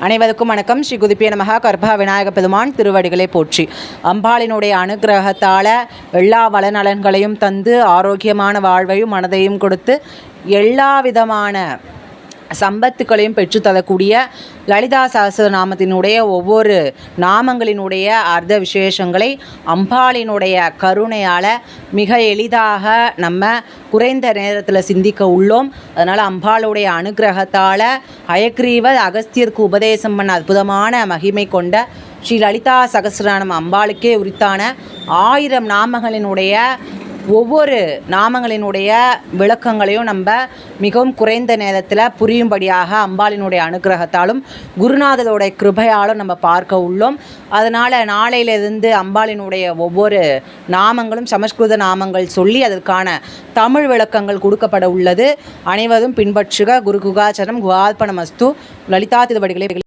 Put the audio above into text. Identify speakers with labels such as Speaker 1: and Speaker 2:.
Speaker 1: அனைவருக்கும் வணக்கம். ஸ்ரீ குதிப்பிய நமக. கர்ப்ப விநாயக பெருமான் திருவடிகளை போற்றி. அம்பாளினுடைய அனுகிரகத்தால் எல்லா வளநலன்களையும் தந்து ஆரோக்கியமான வாழ்வையும் மனதையும் கொடுத்து எல்லா விதமான சம்பத்துக்களையும் பெற்றுத்தரக்கூடிய லலிதா சகஸ்ரநாமத்தினுடைய ஒவ்வொரு நாமங்களினுடைய அர்த்த விசேஷங்களை அம்பாளினுடைய கருணையால் மிக எளிதாக நம்ம குறைந்த நேரத்தில் சிந்திக்க உள்ளோம். அதனால் அம்பாளுடைய அனுகிரகத்தால் ஹயக்ரீவர் அகஸ்தியருக்கு உபதேசம் பண்ண அற்புதமான மகிமை கொண்ட ஸ்ரீ லலிதா சகஸ்ரநாமம் அம்பாளுக்கே உரித்தான 1000 நாமங்களினுடைய ஒவ்வொரு நாமங்களினுடைய விளக்கங்களையும் நம்ம மிகவும் குறைந்த நேரத்தில் புரியும்படியாக அம்பாளினுடைய அனுகிரகத்தாலும் குருநாதருடைய கிருபையாலும் நம்ம பார்க்க உள்ளோம். அதனால் நாளையிலிருந்து அம்பாளினுடைய ஒவ்வொரு நாமங்களும் சமஸ்கிருத நாமங்கள் சொல்லி அதற்கான தமிழ் விளக்கங்கள் கொடுக்கப்பட உள்ளது. அனைவரும் பின்பற்றுக. குரு குகாச்சரம் குவார்ப்பணமஸ்து. லலிதா திருவடிகளை